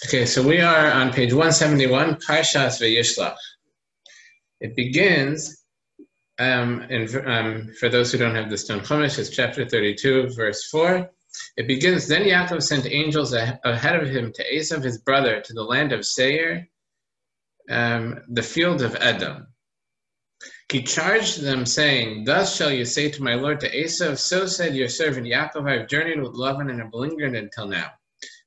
Okay, so we are on page 171, Parshas Vayishlach. It begins, for those who don't have the Stone Chumash, it's chapter 32, verse 4. It begins, then Yaakov sent angels ahead of him to Esav, his brother, to the land of Seir, the field of Edom. He charged them, saying, thus shall you say to my lord, to Esav, so said your servant Yaakov, I have journeyed with Lavan and have lingered until now.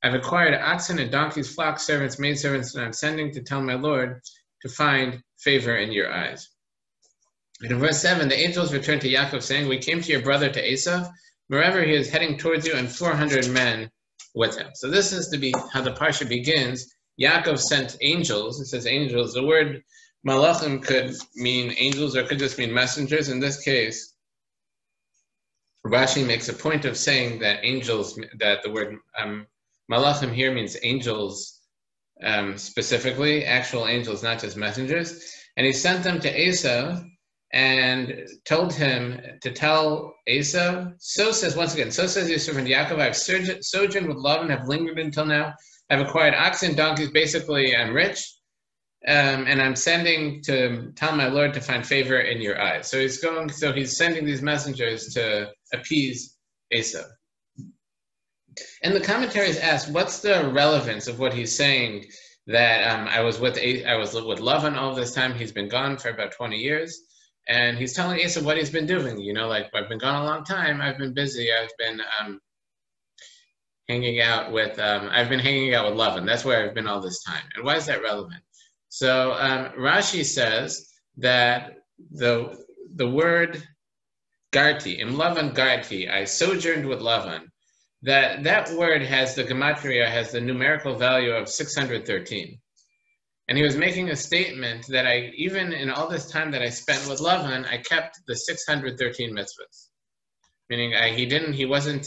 I've acquired oxen and donkeys, flocks, servants, maidservants, and I'm sending to tell my Lord to find favor in your eyes. And in verse 7, the angels returned to Yaakov, saying, we came to your brother to Esav, wherever he is heading towards you, and 400 men with him. So this is to be how the Parsha begins. Yaakov sent angels. It says angels. The word malachim could mean angels or could just mean messengers. In this case, Rashi makes a point of saying that angels, that the word malachim here means angels specifically, actual angels, not just messengers. And he sent them to Esav and told him to tell Esav, so says, once again, so says your servant Yaakov, I've sojourned with Lavan, have lingered until now. I've acquired oxen, donkeys, basically I'm rich. And I'm sending to tell my Lord to find favor in your eyes. So he's sending these messengers to appease Esav. And the commentaries ask, what's the relevance of what he's saying that I was with Lavan all this time. He's been gone for about 20 years. And he's telling Esav what he's been doing. You know, like, I've been gone a long time. I've been busy. I've been hanging out with Lavan. That's where I've been all this time. And why is that relevant? So Rashi says that the word Garti, im Lavan Garti, I sojourned with Lavan, that word has the gematria, has the numerical value of 613. And he was making a statement that even in all this time that I spent with Lavan, I kept the 613 mitzvahs. Meaning he wasn't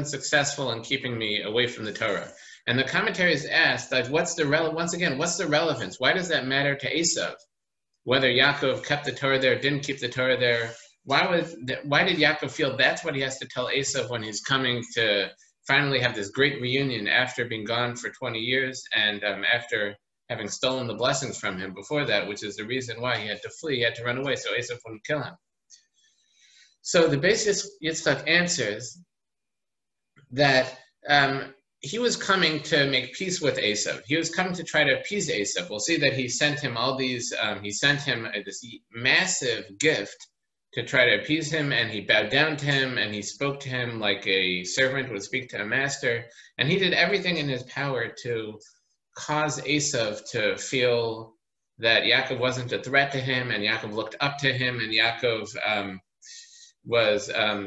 successful in keeping me away from the Torah. And the commentaries asked, like, what's the relevance? Why does that matter to Esav? Whether Yaakov kept the Torah there, didn't keep the Torah there. Why did Yaakov feel that's what he has to tell Esav when he's coming to finally have this great reunion after being gone for 20 years and after having stolen the blessings from him before that, which is the reason why he had to flee, he had to run away so Esav wouldn't kill him. So the Beis Yitzchak answers that he was coming to make peace with Esav. He was coming to try to appease Esav. We'll see that he sent him this massive gift to try to appease him, and he bowed down to him, and he spoke to him like a servant would speak to a master, and he did everything in his power to cause Esav to feel that Yaakov wasn't a threat to him, and Yaakov looked up to him, and Yaakov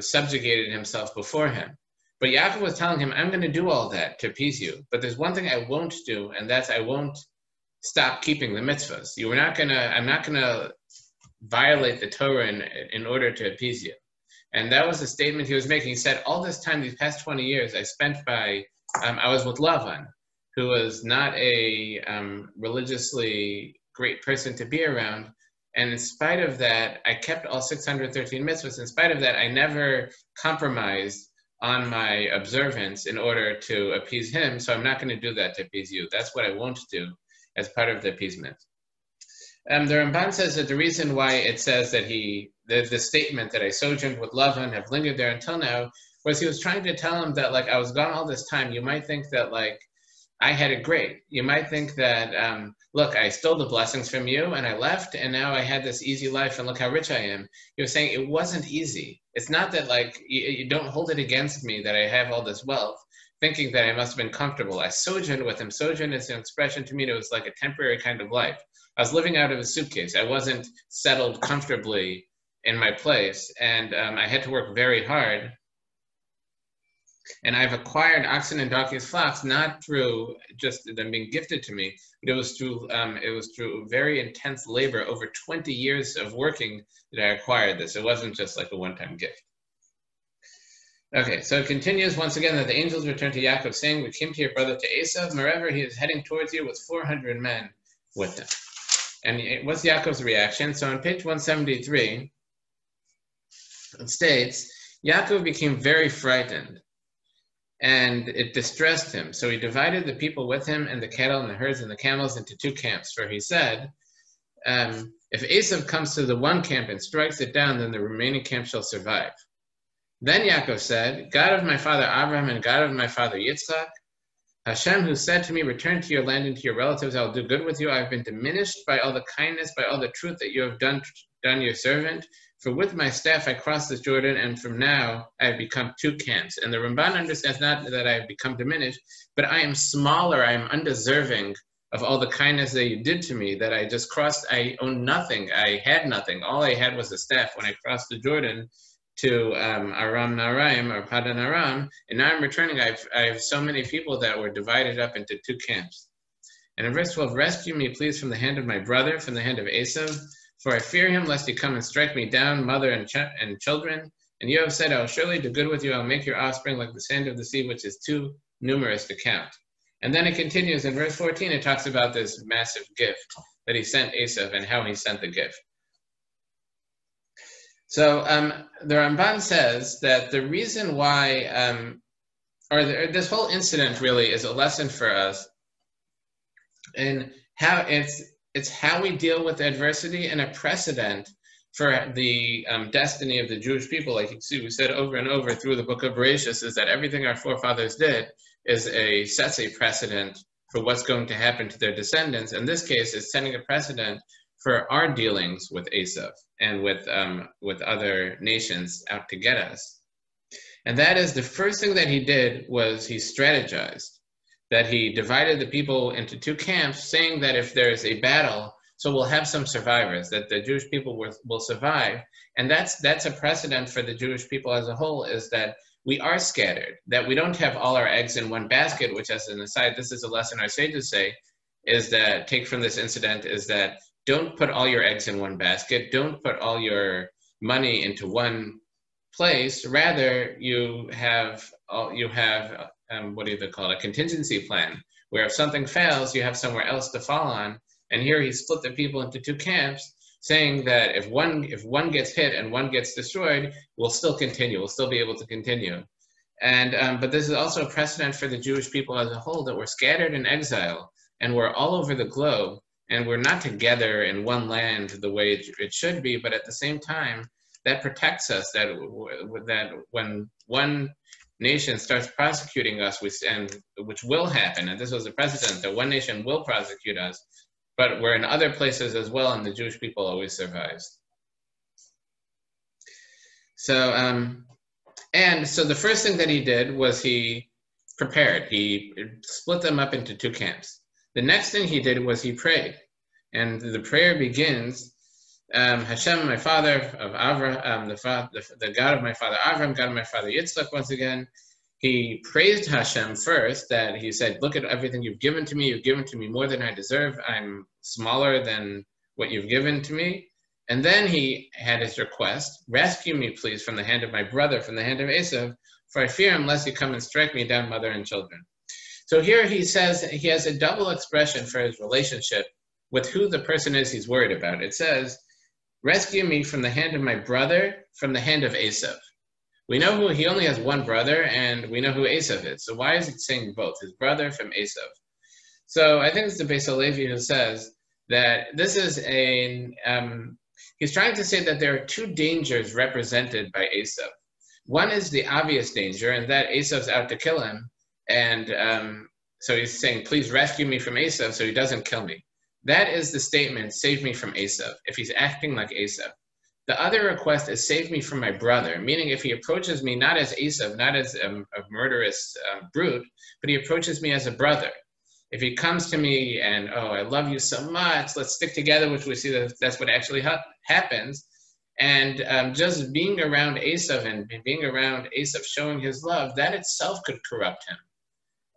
subjugated himself before him. But Yaakov was telling him, I'm going to do all that to appease you, but there's one thing I won't do, and that's I won't stop keeping the mitzvahs. I'm not going to violate the Torah in order to appease you. And that was the statement he was making. He said, all this time, these past 20 years, I was with Lavan, who was not a religiously great person to be around. And in spite of that, I kept all 613 mitzvahs. In spite of that, I never compromised on my observance in order to appease him. So I'm not going to do that to appease you. That's what I won't do as part of the appeasement. The Ramban says that the reason why it says that the statement that I sojourned with Lavan, have lingered there until now, was he was trying to tell him that, like, I was gone all this time. You might think that, like, I had it great. You might think that, look, I stole the blessings from you and I left and now I had this easy life and look how rich I am. He was saying it wasn't easy. It's not that, like, you don't hold it against me that I have all this wealth, thinking that I must have been comfortable. I sojourned with him. Sojourn is an expression to me that was like a temporary kind of life. I was living out of a suitcase. I wasn't settled comfortably in my place, and I had to work very hard. And I've acquired oxen and donkeys, flocks, not through just them being gifted to me, but it was through very intense labor. Over 20 years of working that I acquired this. It wasn't just like a one-time gift. Okay, so it continues once again that the angels returned to Yaakov, saying, we came to your brother to Esav, wherever he is heading towards you with 400 men with him. And what's Yaakov's reaction? So on page 173, it states, Yaakov became very frightened. and it distressed him. So he divided the people with him and the cattle and the herds and the camels into 2 camps. For he said, if Esav comes to the one camp and strikes it down, then the remaining camp shall survive. Then Yaakov said, God of my father Abraham and God of my father Yitzchak, Hashem, who said to me, return to your land and to your relatives, I will do good with you. I have been diminished by all the kindness, by all the truth that you have done your servant. For with my staff I crossed the Jordan, and from now I have become 2 camps. And the Ramban understands not that I have become diminished, but I am smaller, I am undeserving of all the kindness that you did to me, that I just crossed. I own nothing, I had nothing. All I had was a staff when I crossed the Jordan to Aram Naraim, or Padan Aram, and now I'm returning. I have so many people that were divided up into 2 camps. And in verse 12, rescue me, please, from the hand of my brother, from the hand of Esav, for I fear him, lest he come and strike me down, mother and children. And you have said, I will surely do good with you. I will make your offspring like the sand of the sea, which is too numerous to count. And then it continues in verse 14, it talks about this massive gift that he sent Esav and how he sent the gift. So the Ramban says that the reason why, this whole incident really is a lesson for us in how it's how we deal with adversity and a precedent for the destiny of the Jewish people. Like you see, we said over and over through the book of Bereshit, is that everything our forefathers did sets a precedent for what's going to happen to their descendants. In this case, it's setting a precedent for our dealings with Esav and with other nations out to get us. And that is, the first thing that he did was he strategized, that he divided the people into 2 camps, saying that if there is a battle, so we'll have some survivors, that the Jewish people will survive. And that's a precedent for the Jewish people as a whole, is that we are scattered, that we don't have all our eggs in one basket, which, as an aside, this is a lesson our sages say, is that, take from this incident, is that don't put all your eggs in one basket. Don't put all your money into one place. Rather, you have what do they call it? A contingency plan, where if something fails, you have somewhere else to fall on. And here he split the people into 2 camps, saying that if one gets hit and one gets destroyed, we'll still continue. We'll still be able to continue. And but this is also a precedent for the Jewish people as a whole, that we're scattered in exile and we're all over the globe. And we're not together in one land the way it should be, but at the same time, that protects us, that when one nation starts prosecuting us, which will happen, and this was a precedent, that one nation will prosecute us, but we're in other places as well, and the Jewish people always survives. So, so the first thing that he did was he prepared. He split them up into 2 camps. The next thing he did was he prayed. And the prayer begins, Hashem, my father of Avraham, the God of my father Avraham, God of my father Yitzchak, once again. He praised Hashem first, that he said, look at everything you've given to me. You've given to me more than I deserve. I'm smaller than what you've given to me. And then he had his request, rescue me, please, from the hand of my brother, from the hand of Esav, for I fear him lest he come and strike me down, mother and children. So here he says he has a double expression for his relationship with who the person is he's worried about. It says, rescue me from the hand of my brother, from the hand of Esav. We know he only has one brother, and we know who Esav is. So why is it saying both, his brother from Esav? So I think it's the Beis Halevi who says that this is he's trying to say that there are 2 dangers represented by Esav. One is the obvious danger, and that Esav's out to kill him. And so he's saying, please rescue me from Esav so he doesn't kill me. That is the statement, save me from Esav, if he's acting like Esav. The other request is save me from my brother, meaning if he approaches me not as Esav, not as a murderous brute, but he approaches me as a brother. If he comes to me and, oh, I love you so much, let's stick together, which we see that's what actually happens. And just being around Esav and being around Esav showing his love, that itself could corrupt him.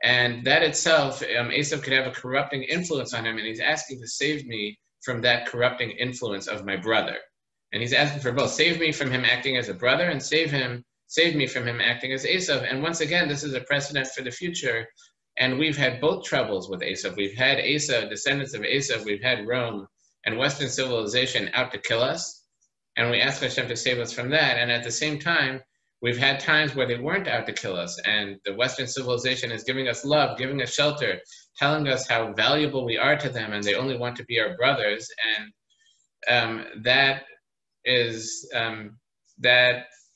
And that itself, Esav could have a corrupting influence on him, and he's asking to save me from that corrupting influence of my brother. And he's asking for both. Save me from him acting as a brother, and save me from him acting as Esav. And once again, this is a precedent for the future. And we've had both troubles with Esav. We've had Esav, descendants of Esav, we've had Rome and Western civilization out to kill us. And we ask Hashem to save us from that. And at the same time, We've had times where they weren't out to kill us, and the Western civilization is giving us love, giving us shelter, telling us how valuable we are to them, and they only want to be our brothers. And that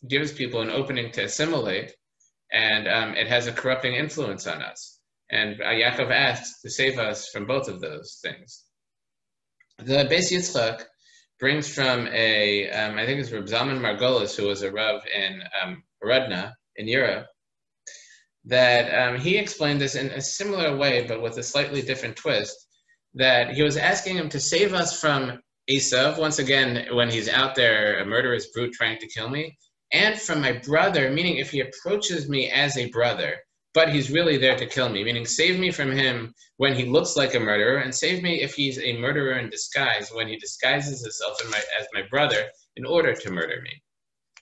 gives people an opening to assimilate, and it has a corrupting influence on us. And Yaakov asks to save us from both of those things. The Vayishlach brings from I think it's Reb Zalman Margolis, who was a Rav in Rudna in Europe, that he explained this in a similar way, but with a slightly different twist, that he was asking him to save us from Esav, once again, when he's out there, a murderous brute trying to kill me, and from my brother, meaning if he approaches me as a brother, but he's really there to kill me, meaning save me from him when he looks like a murderer, and save me if he's a murderer in disguise, when he disguises himself as my brother in order to murder me.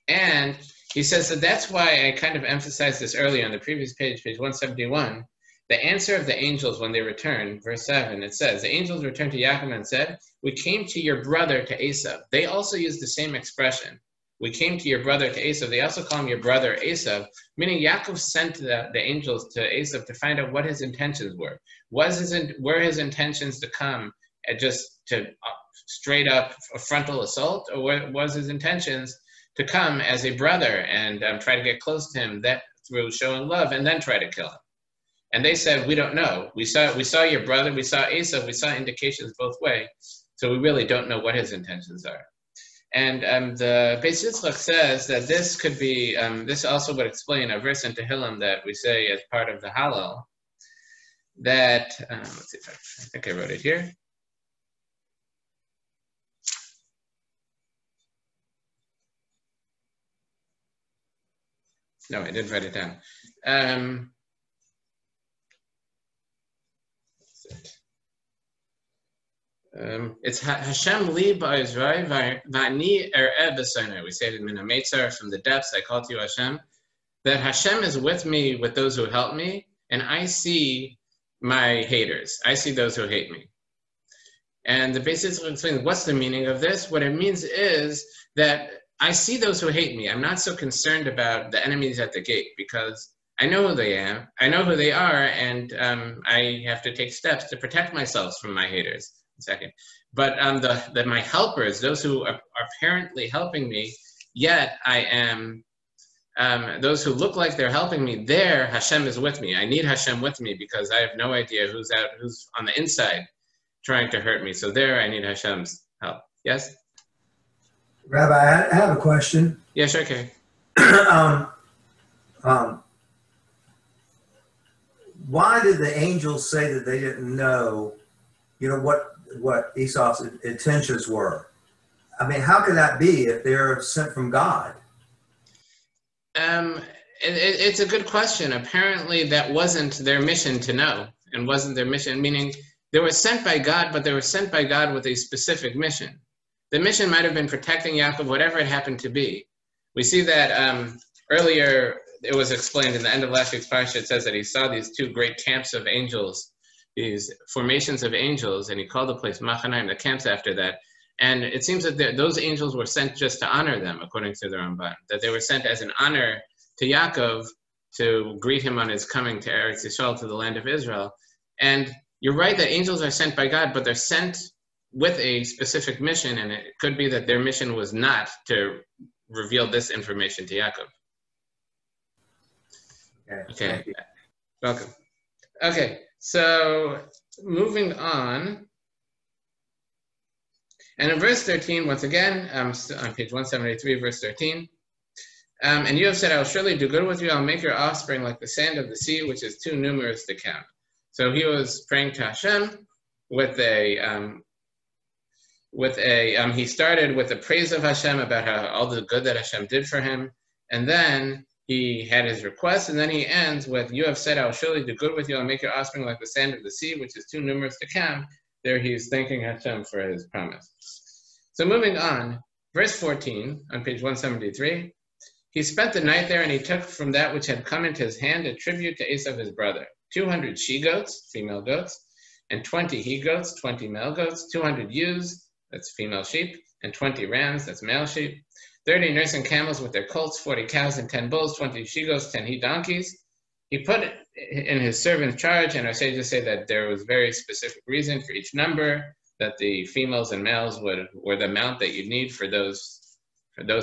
And he says that that's why I kind of emphasized this earlier on the previous page, page 171, the answer of the angels when they return, verse 7, it says, the angels returned to Yaakov and said, we came to your brother to Esav. They also use the same expression. We came to your brother to Esav. They also call him your brother Esav, meaning Yaakov sent the angels to Esav to find out what his intentions were. Were his intentions to come just to straight up a frontal assault, or was his intentions to come as a brother and try to get close to him, that through showing love, and then try to kill him? And they said, we don't know. We saw your brother, we saw Esav, we saw indications both ways, so we really don't know what his intentions are. And the Vayishlach says that this could be, this also would explain a verse in Tehillim that we say as part of the Hallel, that, let's see if I think I wrote it here. No, I didn't write it down. It's Hashem li ba'izrai va'ani er'eh b'sonai. We say it in Min HaMeitzar, from the depths I call to you Hashem, that Hashem is with me with those who help me, and I see my haters. I see those who hate me. And the Vayishlach explains what's the meaning of this. What it means is that I see those who hate me. I'm not so concerned about the enemies at the gate, because I know who they am. I know who they are, and I have to take steps to protect myself from my haters. Second, but my helpers, those who are apparently helping me, yet I am those who look like they're helping me, there Hashem is with me. I need Hashem with me because I have no idea who's on the inside trying to hurt me. So there I need Hashem's help. Yes? Rabbi, I have a question. Yeah, sure, okay. Why did the angels say that they didn't know, what Esau's intentions were? I mean, how can that be if they're sent from God? It's a good question. Apparently that wasn't their mission to know, and wasn't their mission, meaning they were sent by God, but they were sent by God with a specific mission. The mission might have been protecting Yaakov, whatever it happened to be. We see that earlier, it was explained in the end of last week's Parsha, it says that he saw these two great camps of angels, these formations of angels, and he called the place Machanaim, the camps after that. And it seems that those angels were sent just to honor them, according to the Ramban, that they were sent as an honor to Yaakov to greet him on his coming to Eretz Yisrael, to the land of Israel. And you're right that angels are sent by God, but they're sent with a specific mission, and it could be that their mission was not to reveal this information to Yaakov. Okay. Welcome. Okay, so moving on. And in verse 13, once again, on page 173, verse 13, and you have said, I will surely do good with you. I'll make your offspring like the sand of the sea, which is too numerous to count. So he was praying to Hashem with he started with the praise of Hashem about how all the good that Hashem did for him. And then he had his request, and then he ends with, you have said, I will surely do good with you. I'll make your offspring like the sand of the sea, which is too numerous to count. There he's thanking Hashem for his promise. So moving on, verse 14 on page 173, he spent the night there, and he took from that which had come into his hand a tribute to Esau his brother, 200 she-goats, female goats, and 20 he-goats, 20 male goats, 200 ewes, that's female sheep, and 20 rams, that's male sheep. 30 nursing camels with their colts, 40 cows and 10 bulls, 20 she-goats, 10 he-donkeys. He put it in his servant's charge, and our sages say that there was very specific reason for each number, that the females and males were the amount that you need for those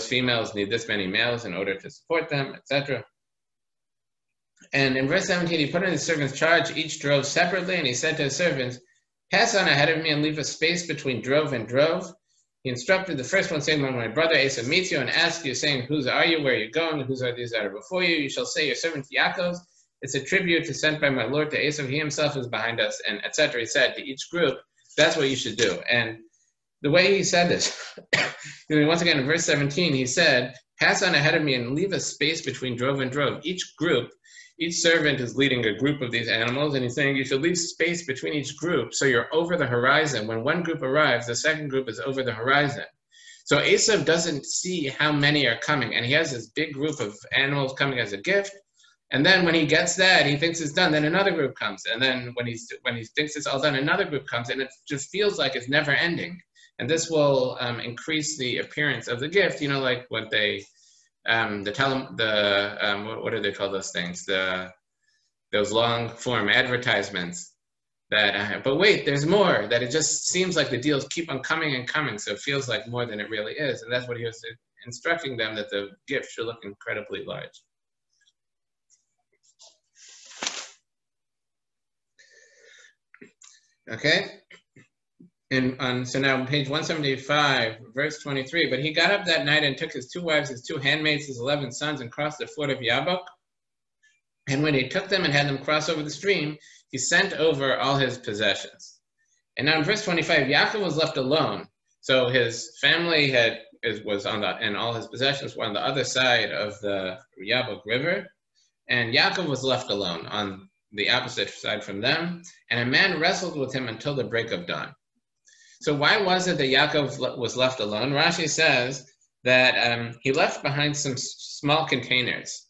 females need this many males in order to support them, etc. And in verse 17, he put in his servant's charge, each drove separately, and he said to his servants, pass on ahead of me and leave a space between drove and drove. He instructed the first one, saying, when my brother Esau meets you and asks you, saying, whose are you, where are you going, whose are these that are before you? You shall say, your servant Yaakov, it's a tribute to sent by my Lord to Esau, he himself is behind us, and etc. He said to each group, that's what you should do. And the way he said this, once again in verse 17, he said, pass on ahead of me and leave a space between drove and drove. Each group, each servant is leading a group of these animals, and he's saying you should leave space between each group so you're over the horizon. When one group arrives, the second group is over the horizon. So Esau doesn't see how many are coming, and he has this big group of animals coming as a gift. And then when he gets that, he thinks it's done, then another group comes. And then when he thinks it's all done, another group comes, and it just feels like it's never ending. And this will increase the appearance of the gift, like what they, what do they call those things? Those long form advertisements that, but wait, there's more, that it just seems like the deals keep on coming and coming. So it feels like more than it really is. And that's what he was instructing them, that the gift should look incredibly large. Okay, so now on page 175, verse 23, but he got up that night and took his 2 wives, his 2 handmaids, his 11 sons, and crossed the ford of Yabok. And when he took them and had them cross over the stream, he sent over all his possessions. And now in verse 25, Yaakov was left alone. So his family was on and all his possessions were on the other side of the Yabok River. And Yaakov was left alone on the opposite side from them, and a man wrestled with him until the break of dawn. So why was it that Yaakov was left alone? Rashi says that he left behind some small containers,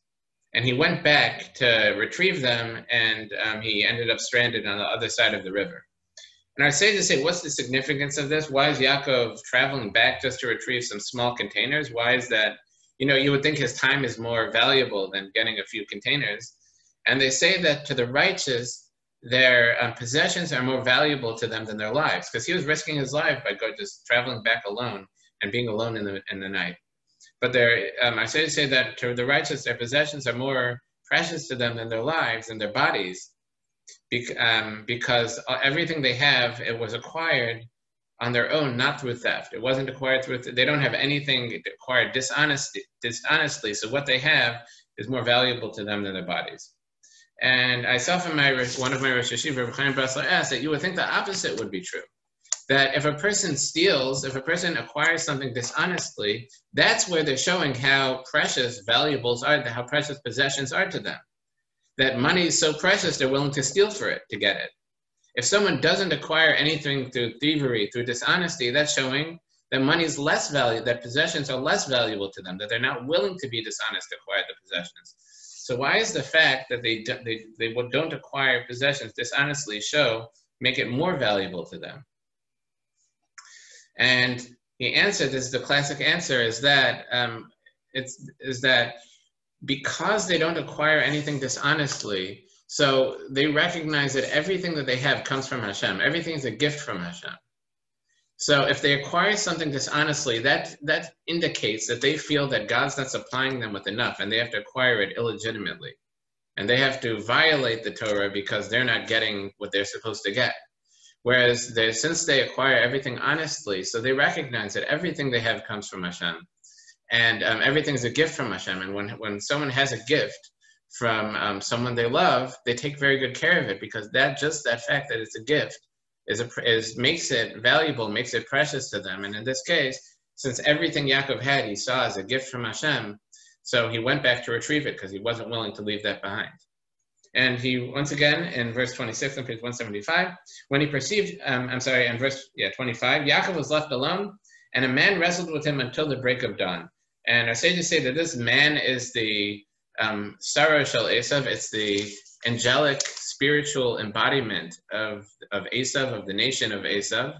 and he went back to retrieve them, and he ended up stranded on the other side of the river. And our sages say, what's the significance of this? Why is Yaakov traveling back just to retrieve some small containers? Why is that? You would think his time is more valuable than getting a few containers. And they say that to the righteous, their possessions are more valuable to them than their lives, because he was risking his life by just traveling back alone and being alone in the night. But I say that to the righteous, their possessions are more precious to them than their lives and their bodies, because everything they have, it was acquired on their own, not through theft. It wasn't acquired they don't have anything acquired dishonestly. So what they have is more valuable to them than their bodies. And I saw from one of my Rosh Hashiva, Rabbi Chaim Brasler, asked that you would think the opposite would be true. That if a person steals, if a person acquires something dishonestly, that's where they're showing how precious valuables are, how precious possessions are to them. That money is so precious, they're willing to steal for it to get it. If someone doesn't acquire anything through thievery, through dishonesty, that's showing that money is less valuable, that possessions are less valuable to them, that they're not willing to be dishonest to acquire the possessions. So why is the fact that they don't acquire possessions dishonestly make it more valuable to them? And the answer, this is the classic answer, is that that because they don't acquire anything dishonestly, so they recognize that everything that they have comes from Hashem. Everything is a gift from Hashem. So if they acquire something dishonestly, that indicates that they feel that God's not supplying them with enough, and they have to acquire it illegitimately. And they have to violate the Torah because they're not getting what they're supposed to get. Whereas since they acquire everything honestly, so they recognize that everything they have comes from Hashem. And everything's a gift from Hashem. And when someone has a gift from someone they love, they take very good care of it, because that fact that it's a gift makes it valuable, makes it precious to them. And in this case, since everything Yaakov had, he saw as a gift from Hashem, so he went back to retrieve it because he wasn't willing to leave that behind. And he, once again, in verse 26 on page 175, when he perceived, in verse 25, Yaakov was left alone, and a man wrestled with him until the break of dawn. And our sages say that this man is the Sarah Shel Esav. It's the angelic spiritual embodiment of Esav, of the nation of Esav.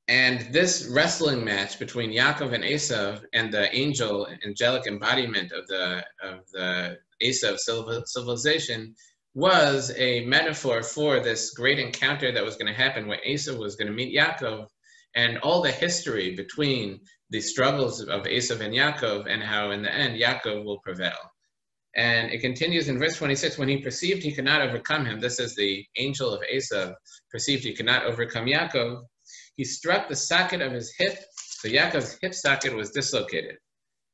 And this wrestling match between Yaakov and Esav and the angelic embodiment of the Esav civilization was a metaphor for this great encounter that was going to happen when Esav was going to meet Yaakov, and all the history between the struggles of Esav and Yaakov, and how in the end Yaakov will prevail. And it continues in verse 26, when he perceived he could not overcome him, this is the angel of Esav, perceived he could not overcome Yaakov, he struck the socket of his hip, so Yaakov's hip socket was dislocated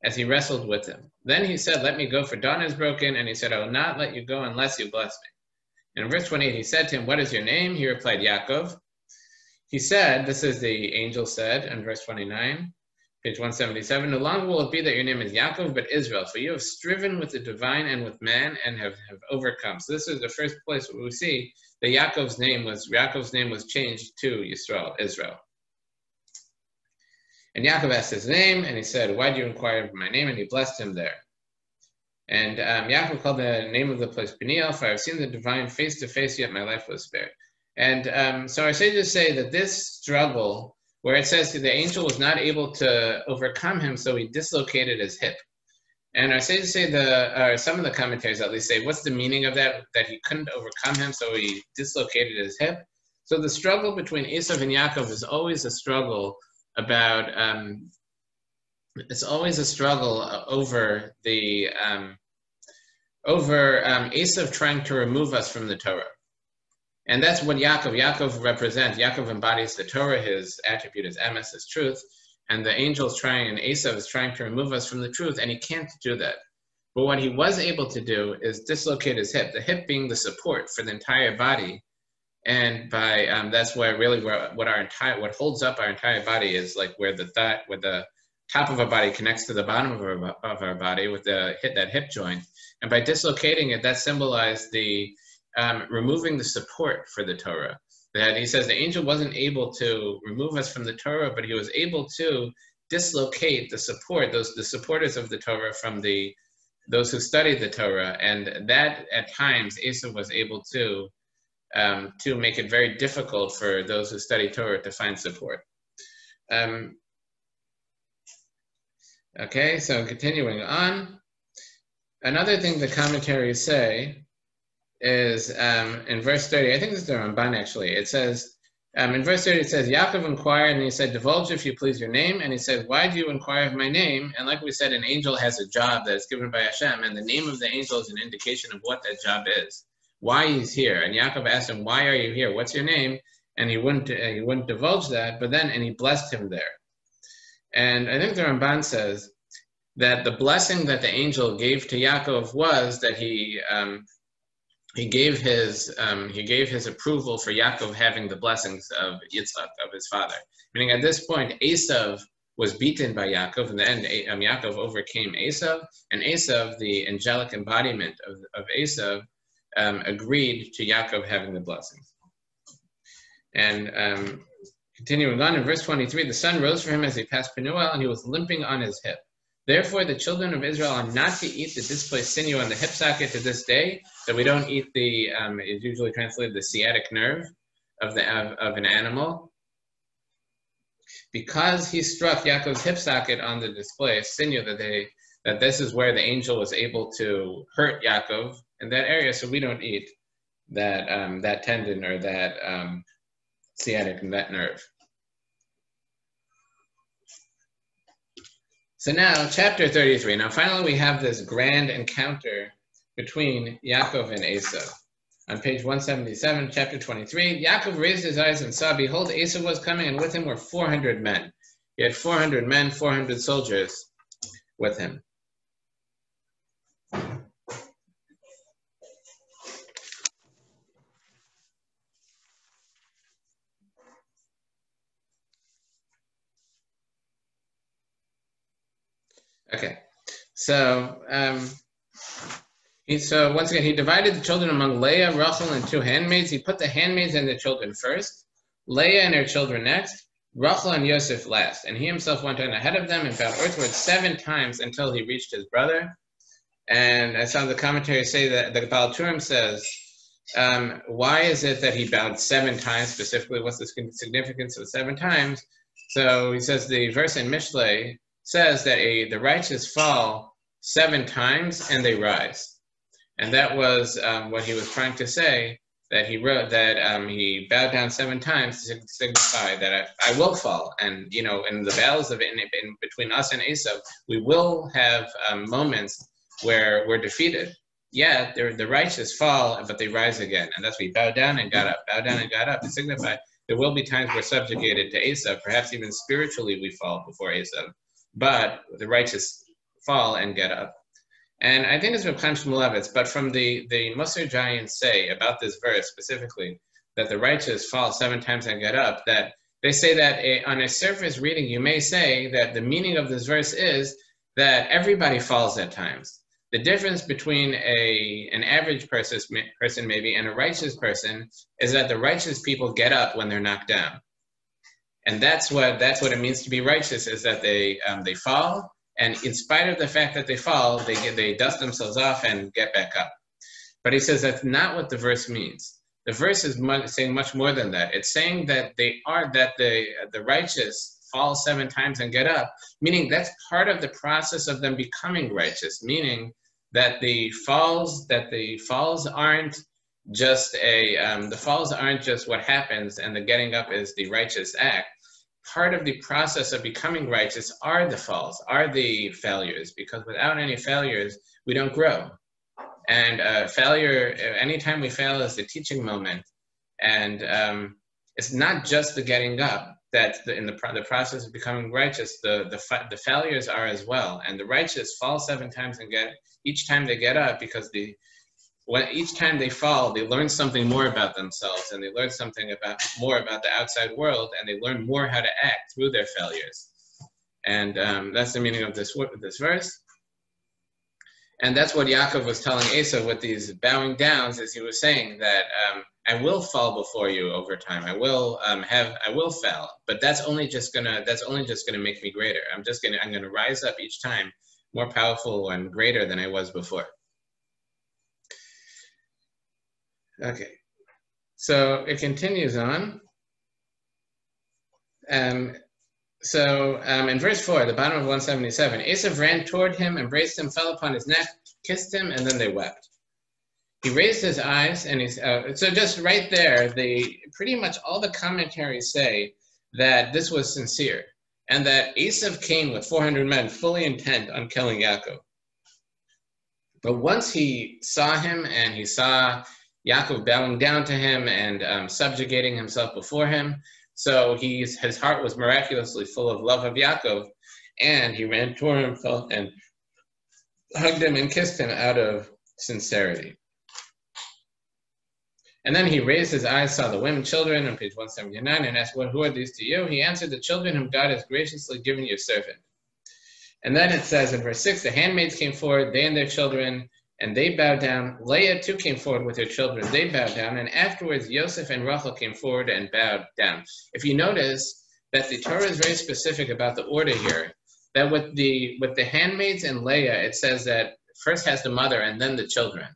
as he wrestled with him. Then he said, let me go, for dawn is broken, and he said, I will not let you go unless you bless me. And in verse 28, he said to him, what is your name? He replied, Yaakov. He said, this is the angel said in verse 29, page 177, no longer will it be that your name is Yaakov, but Israel, for you have striven with the divine and with man and have overcome. So this is the first place where we see that Yaakov's name was changed to Israel. And Yaakov asked his name, and he said, why do you inquire of my name? And he blessed him there. And Yaakov called the name of the place Peniel, for I have seen the divine face to face, yet my life was spared. And so I say to say that this struggle, where it says the angel was not able to overcome him, so he dislocated his hip. And I say to say some of the commentaries at least say, what's the meaning of that he couldn't overcome him, so he dislocated his hip? So the struggle between Esav and Yaakov is always a struggle about, over the, Esav trying to remove us from the Torah. And that's what Yaakov represents. Yaakov embodies the Torah, his attribute is emes, his truth, and the angel's trying, and Esav is trying to remove us from the truth, and he can't do that. But what he was able to do is dislocate his hip, the hip being the support for the entire body, and by that's where really what holds up our entire body is like where the top of our body connects to the bottom of our body with that hip joint, and by dislocating it, that symbolized the removing the support for the Torah. That he says the angel wasn't able to remove us from the Torah, but he was able to dislocate the support, the supporters of the Torah from those who studied the Torah, and that at times Esav was able to make it very difficult for those who study Torah to find support. Okay, so continuing on, another thing the commentaries say is in verse 30, I think this is the Ramban actually, it says, in verse 30 it says, Yaakov inquired and he said, divulge if you please your name, and he said, why do you inquire of my name? And like we said, an angel has a job that is given by Hashem, and the name of the angel is an indication of what that job is, why he's here. And Yaakov asked him, why are you here? What's your name? And he wouldn't divulge that, and he blessed him there. And I think the Ramban says that the blessing that the angel gave to Yaakov was that he gave his approval for Yaakov having the blessings of Yitzchak, of his father. Meaning at this point, Esav was beaten by Yaakov. In the end, Yaakov overcame Esav, and Esav, the angelic embodiment of Esav, agreed to Yaakov having the blessings. And continuing on in verse 23, the sun rose for him as he passed Penuel, and he was limping on his hip. Therefore, the children of Israel are not to eat the displaced sinew on the hip socket to this day. So we don't eat it's usually translated the sciatic nerve of an animal, because he struck Yaakov's hip socket on the displaced sinew. That this is where the angel was able to hurt Yaakov in that area. So we don't eat that tendon or that sciatic nerve. So now, chapter 33. Now, finally, we have this grand encounter between Yaakov and Esav. On page 177, chapter 23, Yaakov raised his eyes and saw, behold, Esav was coming, and with him were 400 men. He had 400 men, 400 soldiers with him. Okay, so once again, he divided the children among Leah, Rachel, and 2 handmaids. He put the handmaids and the children first, Leah and her children next, Rachel and Yosef last. And he himself went on ahead of them and bowed earthward 7 times until he reached his brother. And I saw the commentary say that the Baal Turim says, why is it that he bowed 7 times specifically? What's the significance of 7 times? So he says the verse in Mishlei says that the righteous fall 7 times and they rise. And that was what he was trying to say, that he wrote that he bowed down 7 times to signify that I will fall. And, you know, in the battles in between us and Esau, we will have moments where we're defeated. Yeah, the righteous fall, but they rise again. And that's we bow down and got up, bow down and got up to signify there will be times we're subjugated to Esau, perhaps even spiritually we fall before Esau, but the righteous fall and get up. And I think it's Reb Chaim Shmulevitz, but from the Musar giants say about this verse specifically, that the righteous fall 7 times and get up, that they say that on a surface reading, you may say that the meaning of this verse is that everybody falls at times. The difference between an average person maybe and a righteous person is that the righteous people get up when they're knocked down. And that's what it means to be righteous, is that they fall, and in spite of the fact that they fall, they dust themselves off and get back up. But he says that's not what the verse means. The verse is saying much more than that. It's saying that the righteous fall 7 times and get up, meaning that's part of the process of them becoming righteous, meaning that the falls aren't just what happens and the getting up is the righteous act. Part of the process of becoming righteous are the falls, are the failures, because without any failures, we don't grow. And failure, anytime we fail, is the teaching moment. And it's not just the getting up, that in the process of becoming righteous, the failures are as well. And the righteous fall 7 times and each time they get up, because each time they fall, they learn something more about themselves, and they learn something more about the outside world, and they learn more how to act through their failures. And that's the meaning of this verse. And that's what Yaakov was telling Esau with these bowing downs, as he was saying that I will fall before you over time. I will fail, but that's only just gonna make me greater. I'm gonna rise up each time more powerful and greater than I was before. Okay, so it continues on. In verse 4, the bottom of 177, Esau ran toward him, embraced him, fell upon his neck, kissed him, and then they wept. He raised his eyes, and so just right there, pretty much all the commentaries say that this was sincere, and that Esau came with 400 men, fully intent on killing Yaakov. But once he saw him, and he saw Yaakov bowing down to him and subjugating himself before him, so his heart was miraculously full of love of Yaakov, and he ran toward him, and hugged him and kissed him out of sincerity. And then he raised his eyes, saw the women, children, on page 179, and asked, who are these to you? He answered, the children whom God has graciously given your servant. And then it says in verse 6, the handmaids came forward, they and their children, and they bowed down. Leah too came forward with her children. They bowed down. And afterwards, Yosef and Rachel came forward and bowed down. If you notice that the Torah is very specific about the order here, that with the handmaids and Leah, it says that first has the mother and then the children.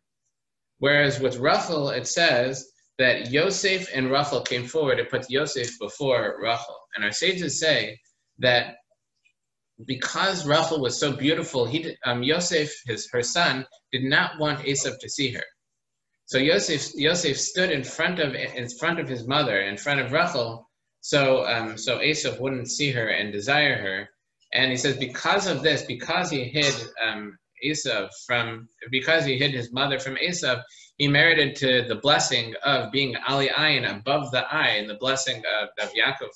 Whereas with Rachel, it says that Yosef and Rachel came forward. It puts Yosef before Rachel. And our sages say that because Rachel was so beautiful, Yosef, her son, did not want Esau to see her. So Yosef stood in front of his mother, in front of Rachel, so Esau wouldn't see her and desire her. And he says because of this, because he hid his mother from Esau, he merited to the blessing of being Ali Ayin, above the eye, and the blessing of Yaakov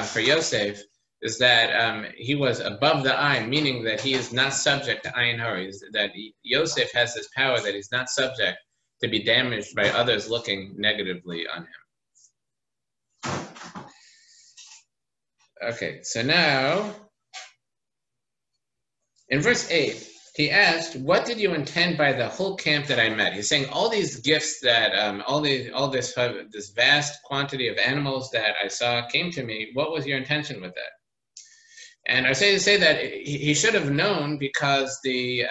for Yosef is that he was above the eye, meaning that he is not subject to Ayin Hara. That Yosef has this power that he's not subject to be damaged by others looking negatively on him. Okay, so now, in verse 8, he asked, what did you intend by the whole camp that I met? He's saying all these gifts that, this vast quantity of animals that I saw came to me. What was your intention with that? And I say that he should have known, because the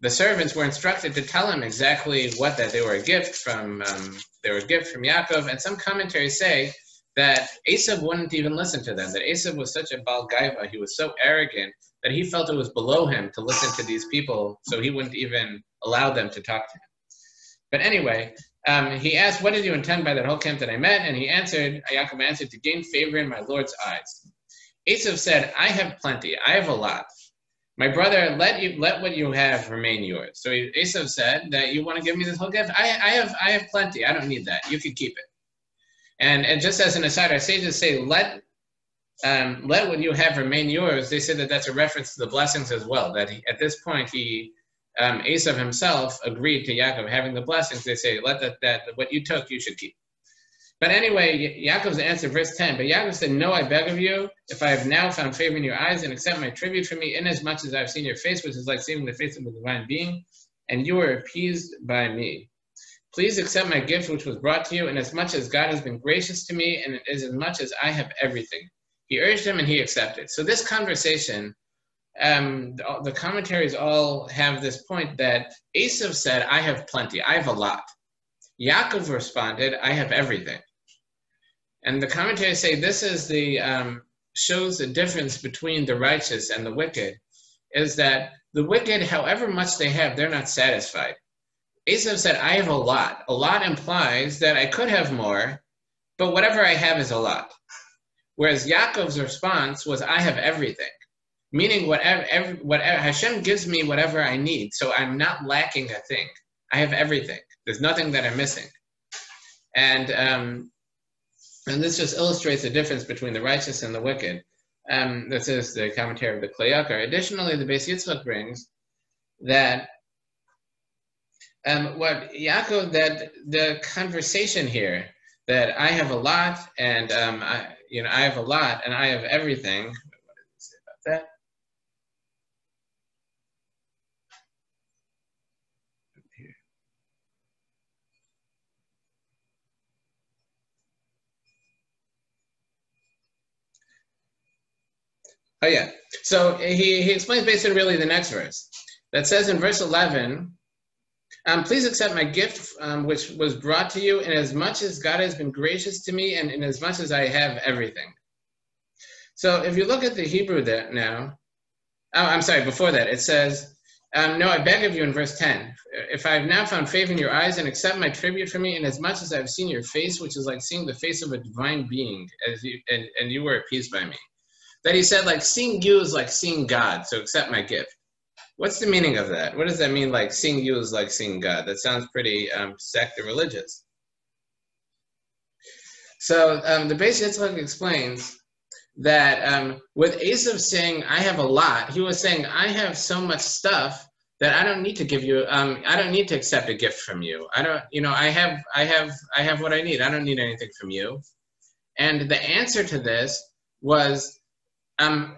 servants were instructed to tell him exactly what that they were a gift from Yaakov. And some commentaries say that Esav wouldn't even listen to them, that Esav was such a Baal Gaiva, he was so arrogant that he felt it was below him to listen to these people, so he wouldn't even allow them to talk to him. But anyway, he asked, what did you intend by that whole camp that I met? And Yaakov answered, to gain favor in my Lord's eyes. Esav said, I have plenty, I have a lot. My brother, let what you have remain yours. So Esav said that you want to give me this whole gift? I have plenty, I don't need that, you can keep it. And just as an aside, our sages say, let what you have remain yours. They say that that's a reference to the blessings as well, that at this point, Esav himself agreed to Yaakov having the blessings. They say, let that what you took, you should keep. But anyway, Yaakov's answer, verse 10, but Yaakov said, no, I beg of you, if I have now found favor in your eyes and accept my tribute from me, inasmuch as I have seen your face, which is like seeing the face of a divine being, and you are appeased by me. Please accept my gift which was brought to you, inasmuch as God has been gracious to me, and as much as I have everything. He urged him, and he accepted. So this conversation, the commentaries all have this point that Esav said, I have plenty, I have a lot. Yaakov responded, I have everything. And the commentaries say this is shows the difference between the righteous and the wicked, is that the wicked, however much they have, they're not satisfied. Esav said, I have a lot. A lot implies that I could have more, but whatever I have is a lot. Whereas Yaakov's response was, I have everything. Meaning whatever Hashem gives me whatever I need, so I'm not lacking a thing. I have everything. There's nothing that I'm missing. And this just illustrates the difference between the righteous and the wicked. This is the commentary of the Kleyakar. Additionally, the Beis Yitzchak brings that that the conversation here, that I have a lot and I have a lot and I have everything. What does it say about that? Oh yeah. So he explains basically really the next verse that says in verse 11, please accept my gift which was brought to you, inasmuch as God has been gracious to me, and inasmuch as I have everything. So if you look at the Hebrew there now, before that, it says, no, I beg of you in verse 10, if I have now found favor in your eyes and accept my tribute from me, inasmuch as I have seen your face, which is like seeing the face of a divine being, and you were appeased by me. That he said, like, seeing you is like seeing God, so accept my gift. What's the meaning of that? What does that mean, like, seeing you is like seeing God? That sounds pretty sect or religious. So the Beis Yitzchak explains that with Esav saying, I have a lot, he was saying, I have so much stuff that I don't need to give you, I don't need to accept a gift from you. I have what I need. I don't need anything from you. And the answer to this was, the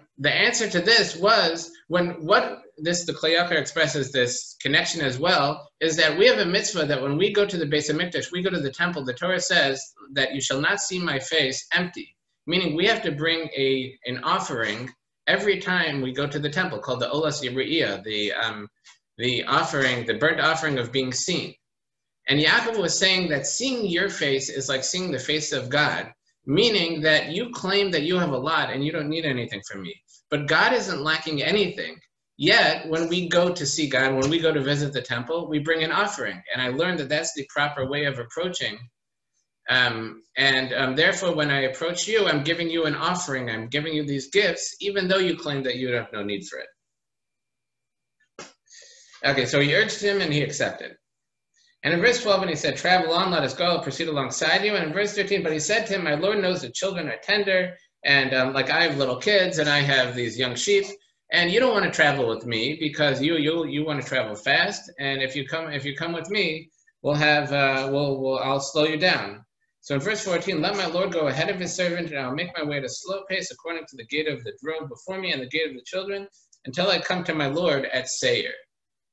Kleyakar expresses this connection as well, is that we have a mitzvah that when we go to the Beis HaMikdash, we go to the temple, the Torah says that you shall not see my face empty, meaning we have to bring an offering every time we go to the temple called the Olas Yiriyah, the offering, the burnt offering of being seen. And Yaakov was saying that seeing your face is like seeing the face of God, meaning that you claim that you have a lot and you don't need anything from me. But God isn't lacking anything. Yet, when we go to see God, when we go to visit the temple, we bring an offering. And I learned that that's the proper way of approaching. Therefore, when I approach you, I'm giving you an offering. I'm giving you these gifts, even though you claim that you have no need for it. Okay, so he urged him and he accepted. And in verse 12, when he said, travel on, let us go, I'll proceed alongside you. And in verse 13, but he said to him, my Lord knows that children are tender, and like I have little kids, and I have these young sheep, and you don't want to travel with me because you want to travel fast. And if you come with me, I'll slow you down. So in verse 14, let my Lord go ahead of his servant, and I'll make my way at a slow pace according to the gate of the road before me and the gate of the children, until I come to my Lord at Seir.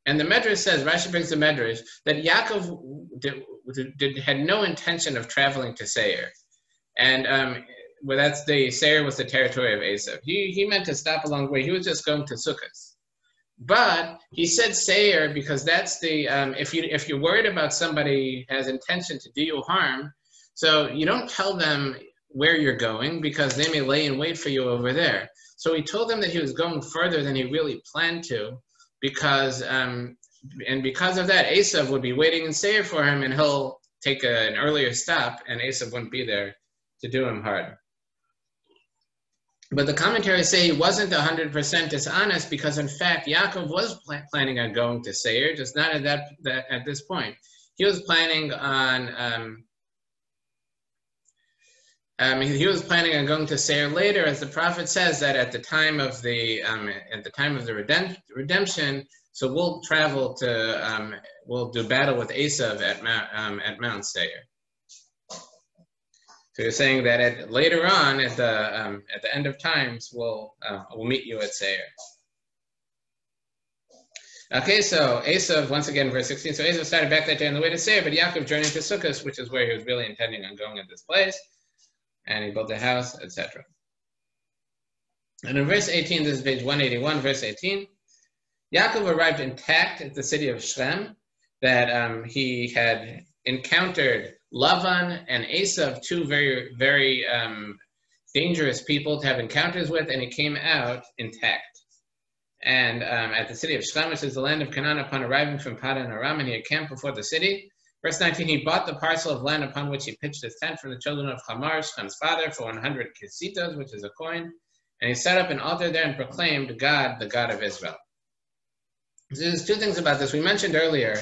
And the Medrash says, Rashi brings the Medrash, that Yaakov had no intention of traveling to Seir. And Seir was the territory of Esav. He meant to stop along the way. He was just going to Sukkot. But he said Seir because that's if you're worried about somebody has intention to do you harm, so you don't tell them where you're going because they may lay in wait for you over there. So he told them that he was going further than he really planned to, because and because of that, Esav would be waiting in Seir for him, and he'll take an earlier stop, and Esav wouldn't be there to do him hard. But the commentaries say he wasn't 100% dishonest, because in fact Yaakov was planning on going to Seir, just not at at this point. He was planning on going to Seir later, as the prophet says that at the time of the redemption. So we'll travel to we'll do battle with Esav at Mount Seir. So you're saying that later on at the end of times we'll meet you at Seir. Okay, so Esav, once again, verse 16. So Esav started back that day on the way to Seir, but Yaakov journeyed to Sukkot, which is where he was really intending on going at this place, and he built a house, etc. And in verse 18, this is page 181, verse 18. Yaakov arrived intact at the city of Shem, that he had encountered Lavan and Esav, two very, very dangerous people to have encounters with, and he came out intact. And at the city of Shem, which is the land of Canaan, upon arriving from Padan Aram, and he had camped before the city. Verse 19, he bought the parcel of land upon which he pitched his tent from the children of Chamar, Shem's father, for 100 kesitos, which is a coin. And he set up an altar there and proclaimed, God, the God of Israel. So there's two things about this. We mentioned earlier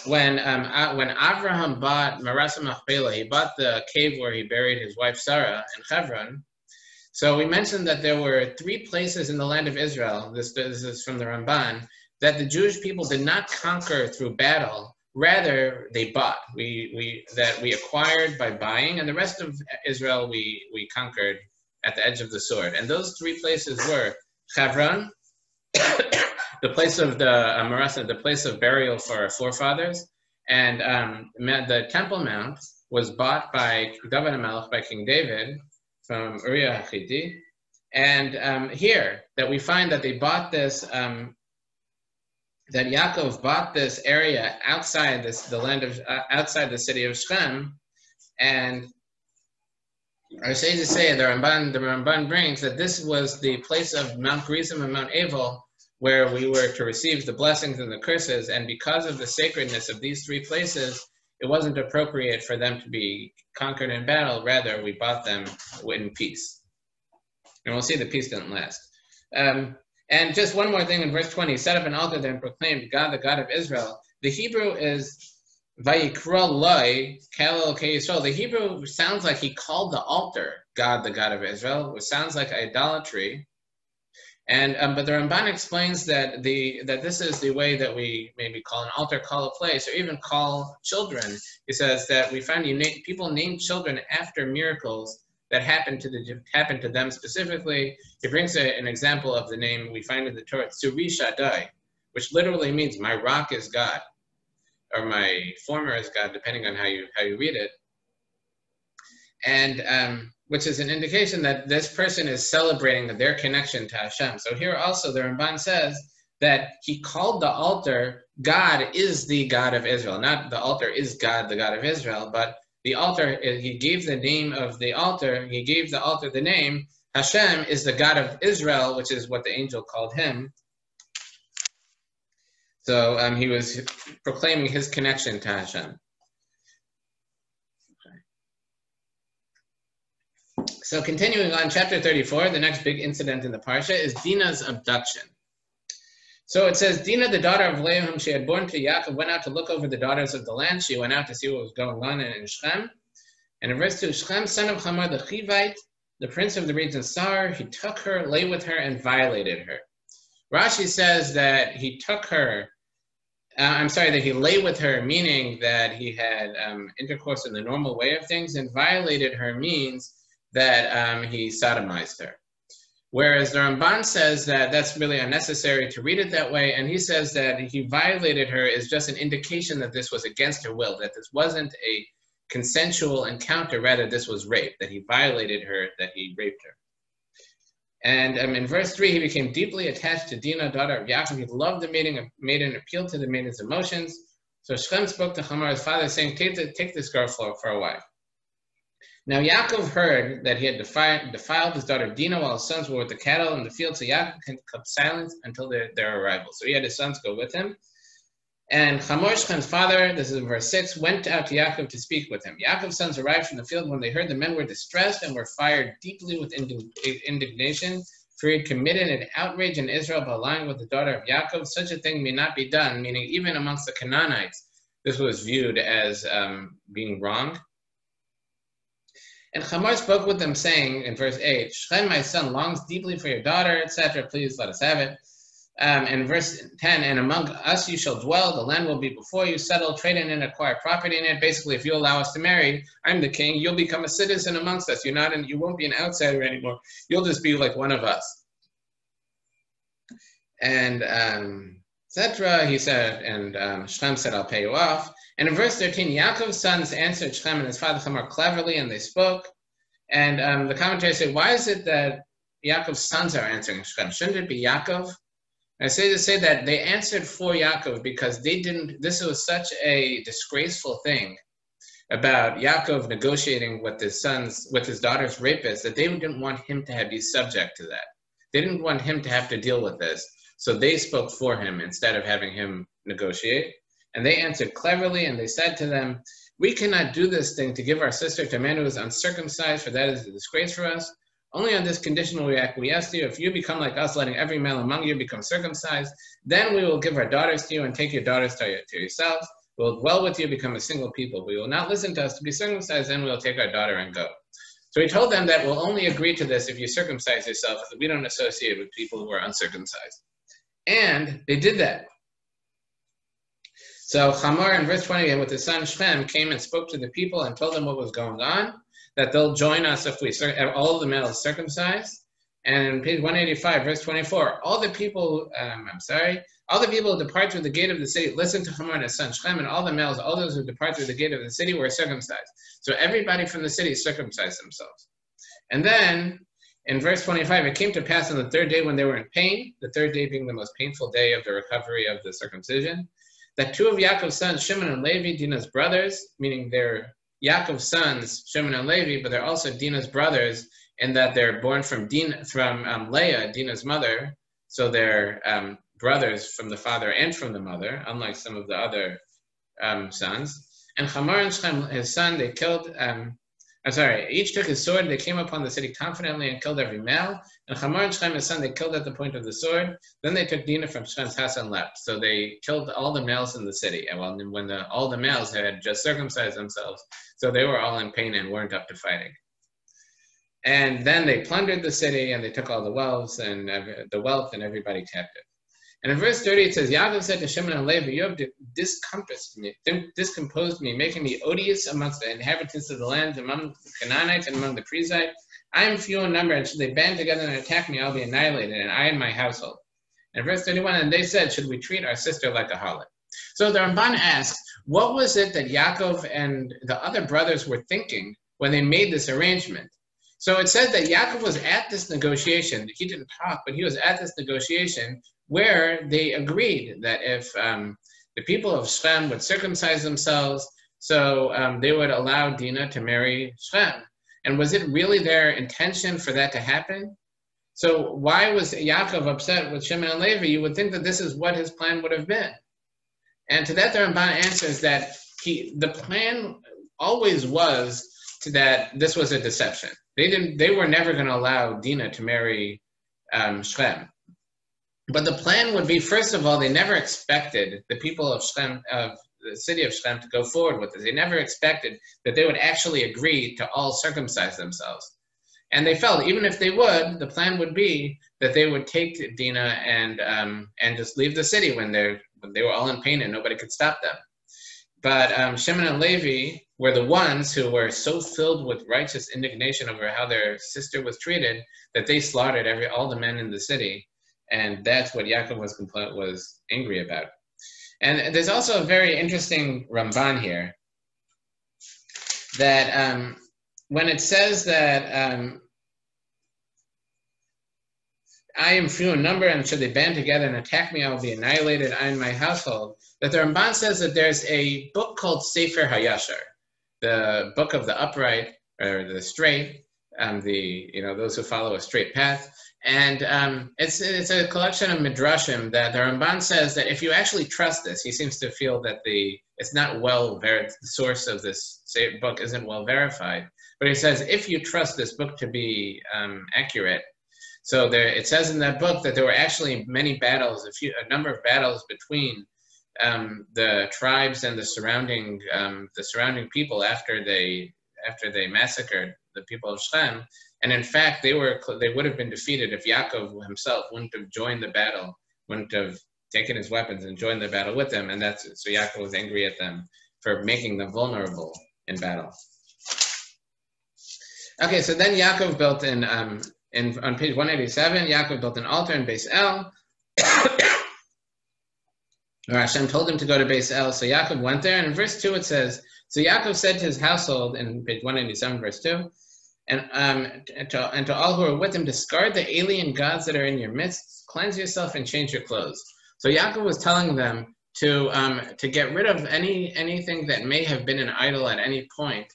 when Avraham bought Marasa Machpelah, he bought the cave where he buried his wife Sarah in Hebron. So we mentioned that there were 3 places in the land of Israel, this is from the Ramban, that the Jewish people did not conquer through battle, rather they bought. We acquired by buying, and the rest of Israel we conquered at the edge of the sword. And those 3 places were Hebron, the place of the Marasa, the place of burial for our forefathers, and the Temple Mount was bought by David HaMelech, by King David, from Uriah HaChitti. And here, that we find that they bought this, that Yaakov bought this area outside outside the city of Shem, and our sages say, the Ramban brings that this was the place of Mount Gerizim and Mount Evel, where we were to receive the blessings and the curses, and because of the sacredness of these 3 places, it wasn't appropriate for them to be conquered in battle. Rather, we bought them in peace. And we'll see the peace didn't last. And just one more thing in verse 20, set up an altar there and proclaimed, God, the God of Israel. The Hebrew is Vayikra Loi, Kalel Yisrael. The Hebrew sounds like he called the altar God, the God of Israel, which sounds like idolatry. And but the Ramban explains that this is the way that we maybe call an altar, call a place, or even call children. He says that we find people name children after miracles that happened to them specifically. He brings an example of the name we find in the Torah, Tzuri Shaddai, which literally means my rock is God, or my former is God, depending on how you read it. And which is an indication that this person is celebrating their connection to Hashem. So here also the Ramban says that he called the altar, God is the God of Israel. Not the altar is God, the God of Israel, but the altar, he gave the name of the altar, he gave the altar the name, Hashem is the God of Israel, which is what the angel called him. So he was proclaiming his connection to Hashem. So continuing on, chapter 34, the next big incident in the Parsha is Dinah's abduction. So it says, Dinah, the daughter of Leah, whom she had born to Yaakov, went out to look over the daughters of the land. She went out to see what was going on in Shem. And in verse 2, Shem, son of Hamor the Chivite, the prince of the region, saw her. He took her, lay with her, and violated her. Rashi says that he took her, that he lay with her, meaning that he had intercourse in the normal way of things, and violated her means that he sodomized her. Whereas the Ramban says that that's really unnecessary to read it that way, and he says that he violated her is just an indication that this was against her will, that this wasn't a consensual encounter, rather this was rape, that he violated her, that he raped her. And in verse 3, he became deeply attached to Dinah, daughter of Yaakov. He loved the maiden, appealed to the maiden's emotions. So Shem spoke to Hamar's father, saying, take this girl for a wife. Now Yaakov heard that he had defiled his daughter Dinah while his sons were with the cattle in the field, so Yaakov kept silent until their arrival. So he had his sons go with him. And Hamor, Shechem's father, this is in verse 6, went out to Yaakov to speak with him. Yaakov's sons arrived from the field when they heard the men were distressed and were fired deeply with indignation, for he had committed an outrage in Israel by lying with the daughter of Yaakov. Such a thing may not be done, meaning even amongst the Canaanites, this was viewed as being wrong. And Hamor spoke with them, saying in verse 8, Shechem, my son, longs deeply for your daughter, etc. Please let us have it. And verse 10, and among us you shall dwell, the land will be before you, settle, trade in it, acquire property in it. Basically, if you allow us to marry, I'm the king, you'll become a citizen amongst us. You won't be an outsider anymore. You'll just be like one of us. And etc. He said, and Shechem said, I'll pay you off. And in verse 13, Yaakov's sons answered Shechem and his father Hamor cleverly, and they spoke. And the commentators say, why is it that Yaakov's sons are answering Shechem? Shouldn't it be Yaakov? I say that they answered for Yaakov because this was such a disgraceful thing about Yaakov negotiating with his daughter's rapist, that they didn't want him to be subject to that. They didn't want him to have to deal with this. So they spoke for him instead of having him negotiate. And they answered cleverly, and they said to them, we cannot do this thing to give our sister to a man who is uncircumcised, for that is a disgrace for us. Only on this condition will we acquiesce to you. If you become like us, letting every male among you become circumcised, then we will give our daughters to you and take your daughters to yourselves. We will dwell with you, become a single people. We will not listen to us to be circumcised, then we will take our daughter and go. So he told them that we'll only agree to this if you circumcise yourself, because we don't associate with people who are uncircumcised. And they did that. So Hamor in verse 20, with his son Shechem, came and spoke to the people and told them what was going on, that they'll join us if we all the males circumcised. And page 185, verse 24, all the people who depart through the gate of the city listened to Hamor and his son Shechem, and all the males, all those who depart through the gate of the city were circumcised. So everybody from the city circumcised themselves. And then in verse 25, it came to pass on the third day when they were in pain, the third day being the most painful day of the recovery of the circumcision, that two of Yaakov's sons, Shimon and Levi, Dinah's brothers, meaning they're Yaakov's sons, Shimon and Levi, but they're also Dinah's brothers in that they're born from Leah, Dinah's mother. So they're brothers from the father and from the mother, unlike some of the other sons. And Hamor and Shechem, his son, they killed, each took his sword, they came upon the city confidently and killed every male. And Hamor and Shechem, his son, they killed at the point of the sword. Then they took Dinah from Shechem's house and left. So they killed all the males in the city. And when all the males had just circumcised themselves, so they were all in pain and weren't up to fighting. And then they plundered the city, and they took all the wealth and everybody captive. And in verse 30 it says, Yaakov said to Shimon and Levi, you have discomposed me, making me odious amongst the inhabitants of the land, among the Canaanites and among the Perizzite. I am few in number, and should they band together and attack me, I'll be annihilated, and I and my household. And verse 31, and they said, should we treat our sister like a harlot? So the Ramban asks, what was it that Yaakov and the other brothers were thinking when they made this arrangement? So it says that Yaakov was at this negotiation. He didn't talk, but he was at this negotiation where they agreed that if the people of Shechem would circumcise themselves, so they would allow Dinah to marry Shechem. And was it really their intention for that to happen? So why was Yaakov upset with Shimon and Levi? You would think that this is what his plan would have been. And to that the Ramban answers that the plan always was that this was a deception. They were never going to allow Dinah to marry Shechem. But the plan would be, first of all, they never expected the people of Shechem, of the city of Shechem, to go forward with this. They never expected that they would actually agree to all circumcise themselves. And they felt even if they would, the plan would be that they would take Dinah and just leave the city when they were all in pain and nobody could stop them. But Shimon and Levi were the ones who were so filled with righteous indignation over how their sister was treated that they slaughtered all the men in the city. And that's what Yaakov was angry about. And there's also a very interesting Ramban here, that when it says that I am few in number, and should they band together and attack me, I will be annihilated, I and my household, that the Ramban says that there's a book called Sefer HaYashar, the book of the upright, or the straight, those who follow a straight path. And it's a collection of midrashim that the Ramban says that if you actually trust this, he seems to feel that it's not the source of this book isn't well verified. But he says if you trust this book to be accurate, so it says in that book that there were actually many battles, a number of battles between the tribes and the surrounding people after they massacred the people of Shechem. And in fact, they would have been defeated if Yaakov himself wouldn't have joined the battle, wouldn't have taken his weapons and joined the battle with them. And so Yaakov was angry at them for making them vulnerable in battle. Okay, so then Yaakov built on page 187, Yaakov built an altar in Beis El. Hashem told him to go to Beis El, so Yaakov went there. And in verse 2 it says, so Yaakov said to his household, in page 187, verse 2, and to all who are with him, discard the alien gods that are in your midst, cleanse yourself and change your clothes. So Yaakov was telling them to get rid of anything that may have been an idol at any point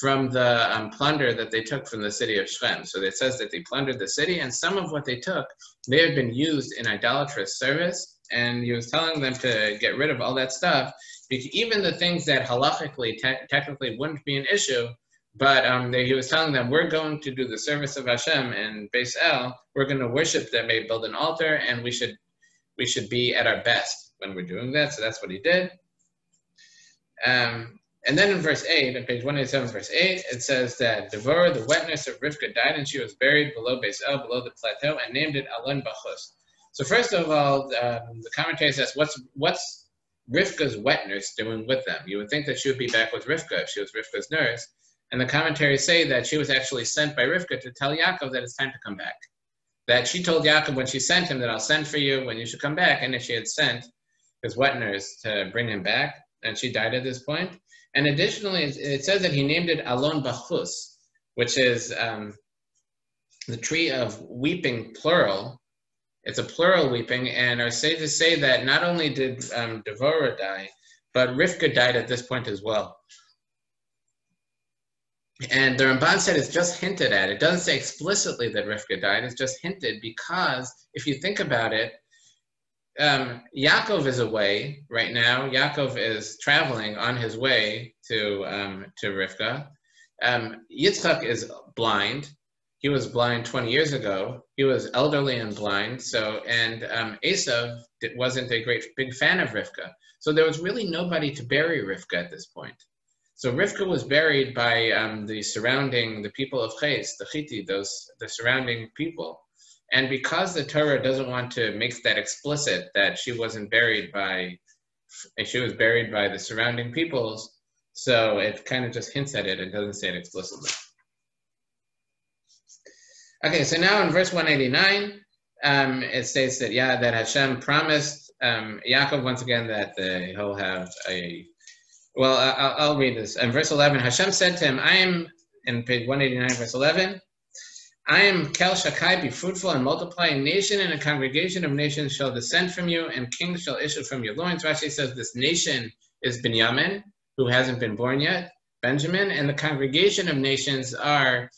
from the plunder that they took from the city of Shechem. So it says that they plundered the city, and some of what they took may have been used in idolatrous service. And he was telling them to get rid of all that stuff, because even the things that halachically, technically wouldn't be an issue, but he was telling them, we're going to do the service of Hashem in Beis El. We're going to worship them, maybe build an altar, and we should be at our best when we're doing that. So that's what he did. And then in verse 8, on page 187, verse 8, it says that Devorah, the wetness of Rivka, died, and she was buried below Beis El, below the plateau, and named it Alon Bachus. So first of all, the commentary says, what's Rivka's wet nurse doing with them? You would think that she would be back with Rivka if she was Rivka's nurse. And the commentaries say that she was actually sent by Rivka to tell Yaakov that it's time to come back. That she told Yaakov when she sent him that I'll send for you when you should come back. And if she had sent his wet nurse to bring him back, and she died at this point. And additionally, it says that he named it Alon Bachus, which is the tree of weeping, plural. It's a plural weeping, and are safe to say that not only did Devorah die, but Rivka died at this point as well. And the Ramban said it's just hinted at. It doesn't say explicitly that Rivka died. It's just hinted because if you think about it, Yaakov is away right now. Yaakov is traveling on his way to Rivka. Yitzchak is blind. He was blind 20 years ago. He was elderly and blind. And Esav wasn't a big fan of Rivka. So there was really nobody to bury Rivka at this point. So Rivka was buried by the people of Ches, the Chiti, the surrounding people. And because the Torah doesn't want to make that explicit that she was buried by the surrounding peoples, so it kind of just hints at it and doesn't say it explicitly. Okay, so now in verse 189, it states that that Hashem promised Yaakov once again that he'll have a. Well, I'll read this. In verse 11, Hashem said to him, I am, in page 189, verse 11, I am Kel Shakai, be fruitful and multiply. A nation and a congregation of nations shall descend from you, and kings shall issue from your loins. Rashi says this nation is Binyamin, who hasn't been born yet, Benjamin, and the congregation of nations are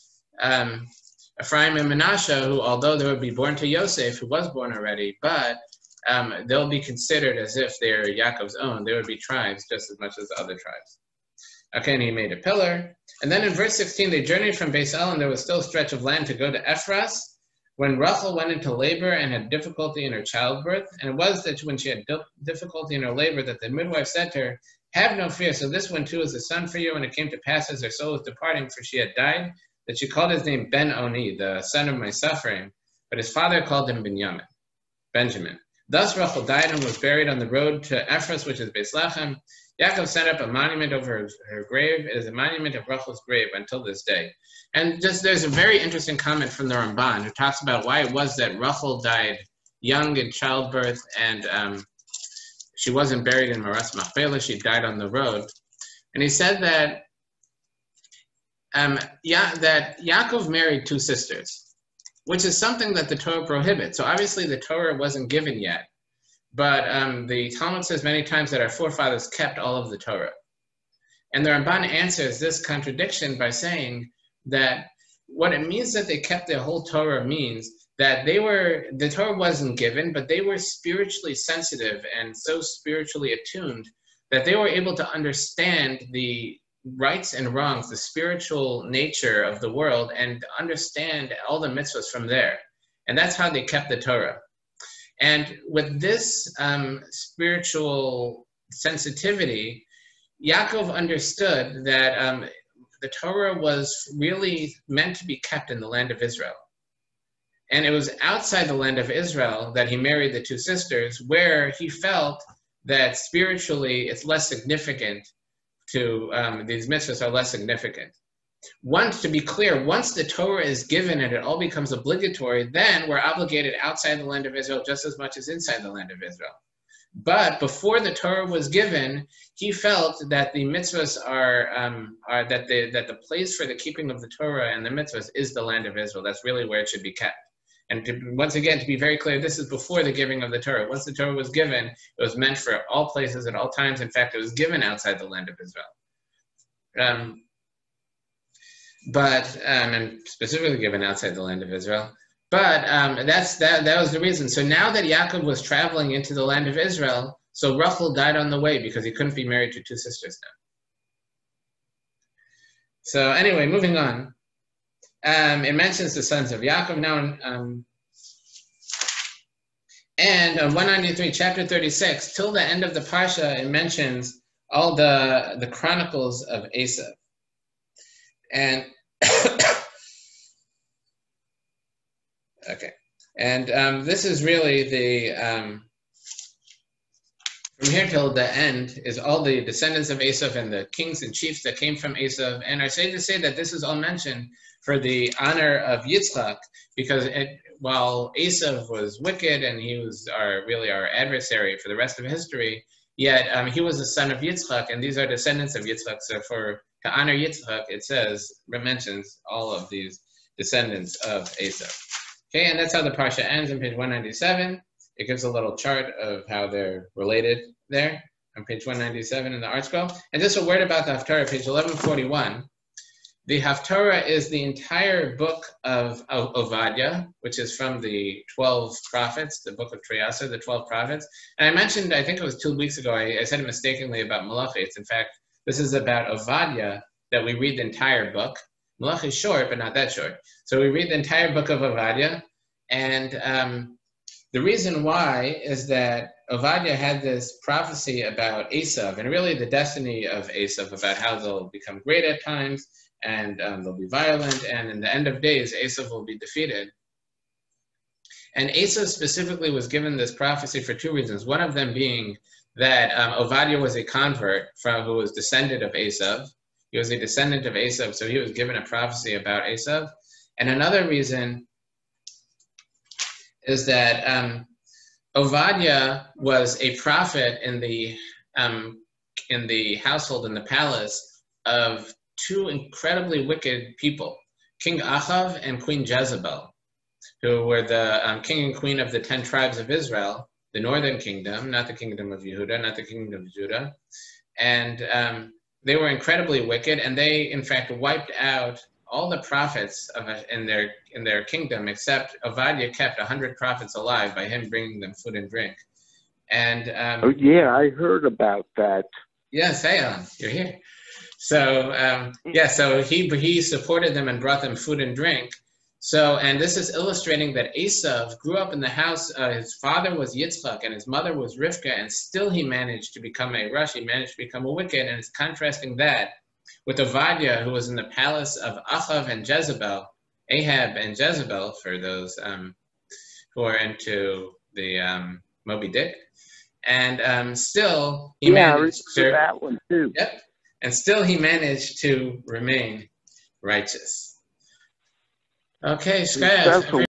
Ephraim and Manasseh, who, although they would be born to Yosef, who was born already, but they'll be considered as if they're Yaakov's own. They would be tribes just as much as the other tribes. Okay, and he made a pillar. And then in verse 16, they journeyed from Beis El, and there was still a stretch of land to go to Ephras, when Rachel went into labor and had difficulty in her childbirth. And it was that when she had difficulty in her labor that the midwife said to her, have no fear, so this one too is a son for you. And it came to pass as her soul was departing, for she had died, that she called his name Ben-Oni, the son of my suffering. But his father called him Benjamin. Thus Rachel died and was buried on the road to Ephras, which is Vayishlach. Yaakov set up a monument over her grave. It is a monument of Rachel's grave until this day. And there's a very interesting comment from the Ramban who talks about why it was that Rachel died young in childbirth and she wasn't buried in Maras Machpelah. She died on the road. And he said that that Yaakov married two sisters, which is something that the Torah prohibits. So obviously the Torah wasn't given yet. But the Talmud says many times that our forefathers kept all of the Torah. And the Ramban answers this contradiction by saying, that what it means that they kept the whole Torah means that the Torah wasn't given, but they were spiritually sensitive and so spiritually attuned that they were able to understand the rights and wrongs, the spiritual nature of the world, and understand all the mitzvahs from there. And that's how they kept the Torah. And with this spiritual sensitivity, Yaakov understood that the Torah was really meant to be kept in the land of Israel. And it was outside the land of Israel that he married the two sisters, where he felt that spiritually it's less significant to, these mitzvahs are less significant. Once, to be clear, once the Torah is given and it all becomes obligatory, then we're obligated outside the land of Israel just as much as inside the land of Israel. But before the Torah was given, he felt that the mitzvahs that the place for the keeping of the Torah and the mitzvahs is the land of Israel. That's really where it should be kept. And once again, to be very clear, this is before the giving of the Torah. Once the Torah was given, it was meant for all places at all times. In fact, it was given outside the land of Israel. And specifically given outside the land of Israel. But that was the reason. So now that Yaakov was traveling into the land of Israel, so Rachel died on the way because he couldn't be married to two sisters now. So anyway, moving on. It mentions the sons of Yaakov now, and 193, chapter 36, till the end of the Parsha, it mentions all the chronicles of Esav. And okay, and this is really the from here till the end is all the descendants of Esav and the kings and chiefs that came from Esav. And I say to say that this is all mentioned for the honor of Yitzchak, because while Esav was wicked and he was really our adversary for the rest of history, yet he was a son of Yitzchak, and these are descendants of Yitzchak. So to honor Yitzchak, it mentions all of these descendants of Esav. Okay, and that's how the Parsha ends on page 197. It gives a little chart of how they're related there on page 197 in the Art Scroll. And just a word about the Haftarah, page 1141. The Haftarah is the entire book of Ovadia, which is from the 12 prophets, the book of Treyasa, the 12 prophets. And I mentioned, I think it was 2 weeks ago, I said it mistakenly about Malachi. It's in fact, this is about Ovadia that we read the entire book. Malachi is short, but not that short. So we read the entire book of Ovadia. And the reason why is that Ovadia had this prophecy about Esav, and really the destiny of Esav, about how they'll become great at times, and they'll be violent, and in the end of days, Esav will be defeated. And Esav specifically was given this prophecy for 2 reasons. One of them being that Ovadia was a convert who was descendant of Esav. He was a descendant of Esav, so he was given a prophecy about Esav. And another reason is that Ovadia was a prophet in the household, in the palace, of 2 incredibly wicked people, King Achav and Queen Jezebel, who were the king and queen of the 10 tribes of Israel, the northern kingdom, not the kingdom of Yehuda, not the kingdom of Judah. And they were incredibly wicked, and they, in fact, wiped out all the prophets in their kingdom, except Ovadia kept 100 prophets alive by him bringing them food and drink. And oh yeah, I heard about that. Yes, hey, you're here. So so he supported them and brought them food and drink. So, and this is illustrating that Esav grew up in the house. His father was Yitzchak and his mother was Rivka, and still he managed to become a Rush. He managed to become a wicked, and it's contrasting that with Ovadia, who was in the palace of Achav and Jezebel, Ahab and Jezebel, for those who are into the Moby Dick. And still he managed to, that one too. Yep. And still he managed to remain righteous. Okay, Shkaya.